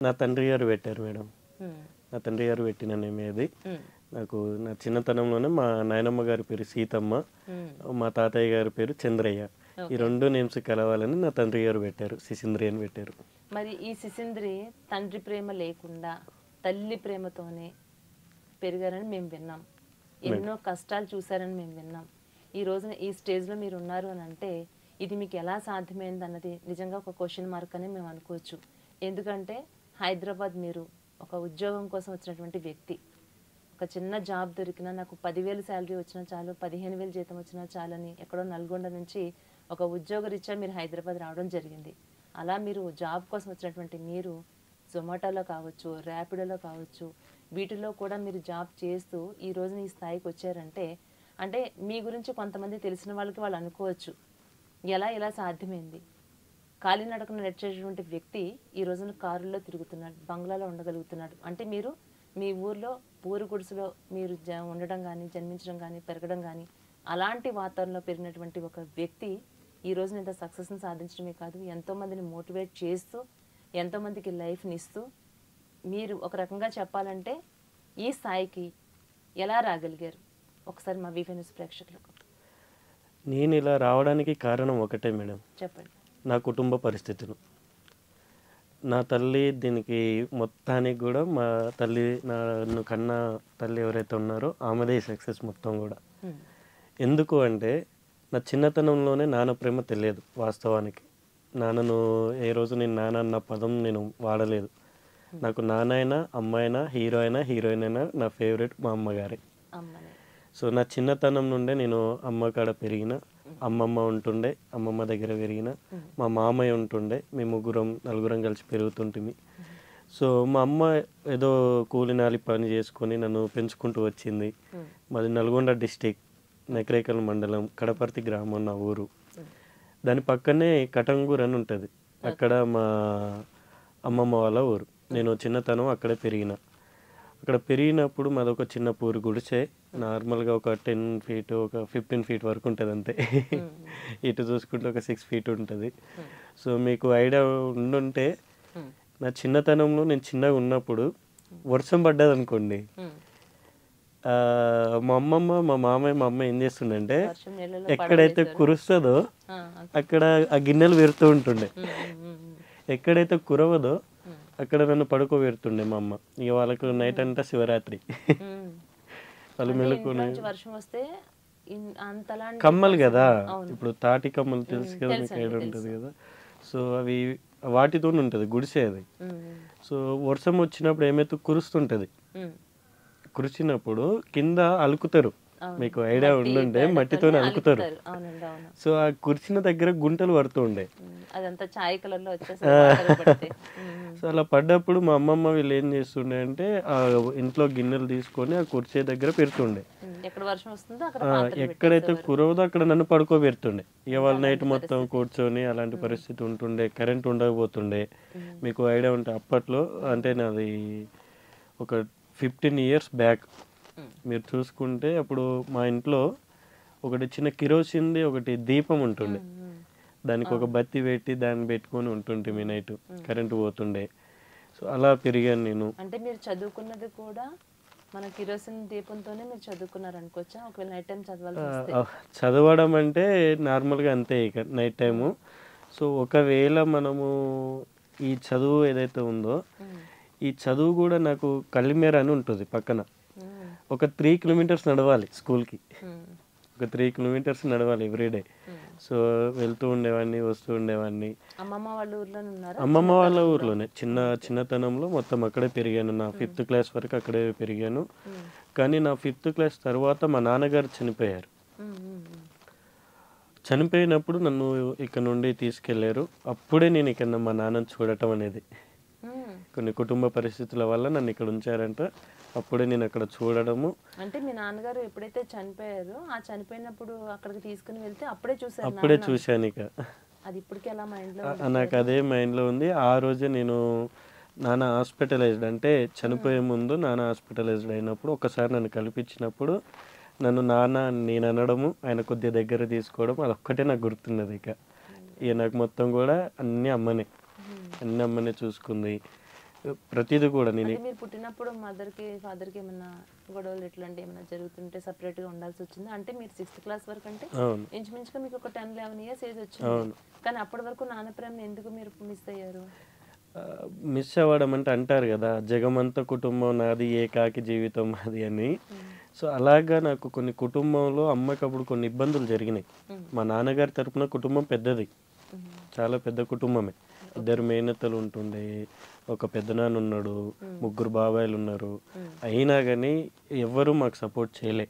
నా తండ్రి గారు పెట్టారు మేడం. హ్మ్. నా తండ్రి గారు పెట్టిన నేమ్ అది. హ్మ్. నాకు నా చిన్నతనంలోనే మా నాయనమ్మ గారి పేరు సీతమ్మ, హ్మ్. మా తాతయ్య గారి పేరు చంద్రయ్య. ఈ ఓకే. 2 నేమ్స్ కలవాలని నా తండ్రి గారు పెట్టారు. సిసింద్రి అని పెట్టారు. మరి ఈ సిసింద్రి తండ్రి ప్రేమ లేకుండా తల్లి ప్రేమతోనే పెరిగారని మేము విన్నాం. ఎన్నో కష్టాలు చూశారని మేము విన్నాం. ఈ రోజున ఈ స్టేజ్లో మీరు ఉన్నారు అని అంటే ఇది మీకు ఎలా సాధ్యమైంది అన్నది నిజంగా ఒక క్వశ్చన్ మార్క్ అని మేము అనుకోవచ్చు. ఎందుకంటే హైదరాబాద్ మీరు ఒక ఉద్యోగం కోసం వచ్చినటువంటి వ్యక్తి. ఒక చిన్న జాబ్ దొరికినా నాకు 10,000 శాలరీ వచ్చినా చాలు, 15,000 జీతం వచ్చినా చాలని ఎక్కడో నల్గొండ నుంచి ఒక ఉద్యోగరీత్యా మీరు హైదరాబాద్ రావడం జరిగింది. అలా మీరు జాబ్ కోసం వచ్చినటువంటి మీరు జొమాటోలో కావచ్చు, ర్యాపిడోలో కావచ్చు, వీటిలో కూడా మీరు జాబ్ చేస్తూ ఈ రోజున ఈ స్థాయికి వచ్చారంటే అంటే మీ గురించి కొంతమంది తెలిసిన వాళ్ళకి వాళ్ళు అనుకోవచ్చు ఎలా సాధ్యమైంది. కాలినడకన నడిచేటువంటి వ్యక్తి ఈ రోజున కారుల్లో తిరుగుతున్నాడు, బంగ్లాలో ఉండగలుగుతున్నాడు అంటే మీరు మీ ఊర్లో పూరు గుడిసెలో మీరు ఉండడం కానీ, జన్మించడం కానీ, పెరగడం కానీ అలాంటి వాతావరణంలో పెరిగినటువంటి ఒక వ్యక్తి ఈ రోజున ఇంత సక్సెస్ని సాధించడమే కాదు, ఎంతోమందిని మోటివేట్ చేస్తూ ఎంతోమందికి లైఫ్ని ఇస్తూ మీరు ఒక రకంగా చెప్పాలంటే ఈ స్థాయికి ఎలా రాగలిగారు ఒకసారి మా వీఫీ న్యూస్ ప్రేక్షకులకు నేను ఇలా రావడానికి కారణం ఒకటే మేడం, చెప్పండి. నా కుటుంబ పరిస్థితులు. నా తల్లి దీనికి మొత్తానికి కూడా మా తల్లి, నన్ను కన్న తల్లి ఎవరైతే ఉన్నారో ఆమెదే సక్సెస్ మొత్తం కూడా. హ్మ్. ఎందుకు అంటే నా చిన్నతనంలోనే నాన్న ప్రేమ తెలియదు వాస్తవానికి. నాన్నను ఏ రోజు నేను నాన్న అన్న పదం నేను వాడలేదు. నాకు నాన్న అయినా, అమ్మ అయినా, హీరో అయినా, హీరోయిన్ అయినా నా ఫేవరెట్ మా అమ్మగారే. అమ్మని. సో నా చిన్నతనం నుండే నేను అమ్మ కాడ పెరిగిన, అమ్మమ్మ ఉంటుండే, అమ్మమ్మ దగ్గర పెరిగిన, మా మామయ్య ఉంటుండే, మేము ముగ్గురం నలుగురం కలిసి పెరుగుతుంటిమి. సో మా అమ్మ ఏదో కూలినాలి పని చేసుకొని నన్ను పెంచుకుంటూ వచ్చింది. మాది నల్గొండ డిస్టిక్, నకరేకల్ మండలం, కడపర్తి గ్రామం నా ఊరు. దాని పక్కనే కటంగూర్ అని ఉంటుంది, అక్కడ మా అమ్మమ్మ వాళ్ళ ఊరు. నేను చిన్నతనం అక్కడే పెరిగిన. అక్కడ పెరిగినప్పుడు మాదొక చిన్న పూరి గుడిసే, నార్మల్గా ఒక 10 ఫీట్, ఒక 15 ఫీట్ వరకు ఉంటుంది అంతే. ఇటు చూసుకుంటే ఒక 6 ఫీట్ ఉంటుంది. సో మీకు ఐడియా ఉండుంటే నా చిన్నతనంలో నేను చిన్నగా ఉన్నప్పుడు వర్షం పడ్డది అనుకోండి, మా అమ్మమ్మ, మా మామయ్య, మా అమ్మ ఏం చేస్తుండే, ఎక్కడైతే కురుస్తుందో అక్కడ ఆ గిన్నెలు పెడుతూ ఉంటుండే. ఎక్కడైతే కురవదో అక్కడ నన్ను పడుకోబెడుతుండే మా అమ్మ. ఇక వాళ్ళకు నైట్ అంతా శివరాత్రి. వాళ్ళు మెలుకుని వర్షం వస్తే కమ్మలు కదా, ఇప్పుడు తాటి కమ్మలు తెలుసు కదా మీకు, ఐడియా ఉంటుంది కదా. సో అవి వాటితో ఉంటుంది గుడిసే అది. సో వర్షం వచ్చినప్పుడు ఏమైతే కురుస్తుంటుంది, కురిసినప్పుడు కింద అలుకుతారు, మీకు ఐడియా ఉండుంటే మట్టితోనే అలుకుతారు. సో ఆ కుర్చిన దగ్గర గుంటలు పడుతూ ఉండే. సో అలా పడ్డప్పుడు మా అమ్మమ్మ వీళ్ళు ఏం చేస్తుండే అంటే ఆ ఇంట్లో గిన్నెలు తీసుకొని ఆ కుర్చీ దగ్గర పెడుతుండే. ఎక్కడైతే కురవదో అక్కడ నన్ను పడుకోబెడుతుండే. ఇక వాళ్ళ నైట్ మొత్తం కూర్చొని అలాంటి పరిస్థితి ఉంటుండే. కరెంట్ ఉండకపోతుండే. మీకు ఐడియా ఉంటే అప్పట్లో, అంటే నాది ఒక 15 years బ్యాక్ మీరు చూసుకుంటే, అప్పుడు మా ఇంట్లో ఒకటి చిన్న కిరోసిన్ది ఒకటి దీపం ఉంటుండే, దానికి ఒక బత్తి పెట్టి దాన్ని పెట్టుకొని ఉంటుంటే మీ నైట్ కరెంటు పోతుండే. సో అలా పెరిగాను నేను. అంటే మీరు చదువుకున్నది కూడా మన కిరోసిన్ దీపంతోనే మీరు చదువుకున్నారు అనుకోవచ్చా, ఒకవేళ నైట్ టైం చదవాల్సి? చదవడం అంటే నార్మల్గా అంతే ఇక నైట్ టైము. సో ఒకవేళ మనము ఈ చదువు ఏదైతే ఉందో, ఈ చదువు కూడా నాకు కలిమేర అని ఉంటుంది పక్కన. ఒక 3 kilometers నడవాలి స్కూల్కి, ఒక 3 kilometers నడవాలి ఎవ్రీడే. సో వెళ్తూ ఉండేవాడిని, వస్తూ ఉండేవాడిని. అమ్మమ్మ వాళ్ళ ఊర్లోనే ఉన్నారా? అమ్మమ్మ వాళ్ళ ఊర్లోనే. చిన్నతనంలో మొత్తం అక్కడే పెరిగాను. నా 5th class వరకు అక్కడే పెరిగాను. కానీ నా 5th class తర్వాత మా నాన్నగారు చనిపోయారు. చనిపోయినప్పుడు నన్ను ఇక్కడ నుండి తీసుకెళ్లారు. అప్పుడే నేను ఇక్కడ మా నాన్నని చూడటం అనేది, కొన్ని కుటుంబ పరిస్థితుల వల్ల నన్ను ఇక్కడ ఉంచారంట. అప్పుడే నేను అక్కడ చూడడము. అంటే మీ నాన్నగారు ఎప్పుడైతే చనిపోయారో, ఆ చనిపోయినప్పుడు అక్కడికి తీసుకుని వెళ్తే అప్పుడే చూశాను. ఇక అది ఇప్పటికీ అలా మైండ్లో, నాకు అదే మైండ్లో ఉంది. ఆ రోజే నేను నాన్న హాస్పిటలైజ్డ్, అంటే చనిపోయే ముందు నాన్న హాస్పిటలైజ్డ్ అయినప్పుడు ఒకసారి నన్ను కల్పించినప్పుడు నన్ను నాన్న నేను అనడము, ఆయన కొద్దిగా దగ్గర తీసుకోవడం, అదొక్కటే నాకు గుర్తున్నది. ఇక నాకు మొత్తం కూడా అన్నీ అమ్మనే చూసుకుంది. ప్రతిదీ కూడా నేను అంటే మీరు పుట్టినప్పుడు మదర్కి ఫాదర్కి ఏమైనా గొడవలు ఎట్లాంటి ఏమైనా జరుగుతుంటే సపరేట్గా ఉండాల్సి వచ్చిందా? అంటే మీరు 6th క్లాస్ వరకు అంటే అవును ఇంచుమించుగా మీకు ఒక 10-11 ఇయర్స్ ఏజ్ వచ్చింది, కానీ అప్పటి వరకు నాన్న ప్రేమ ఎందుకు మీరు మిస్ అయ్యారు? మిస్ అవ్వడం అంటే అంటారు కదా, జగమంత కుటుంబం నాది ఏకాకి జీవితం అది అని. సో అలాగా నాకు కొన్ని కుటుంబంలో అమ్మకి అప్పుడు కొన్ని ఇబ్బందులు జరిగినాయి. మా నాన్నగారి తరపున కుటుంబం పెద్దది, చాలా పెద్ద కుటుంబమే. 2 మేనత్తలు ఉంటుండే, ఒక పెద్దనాన్న ఉన్నాడు, 3 బాబాయిలు ఉన్నారు. అయినా కానీ ఎవ్వరూ మాకు సపోర్ట్ చేయలే.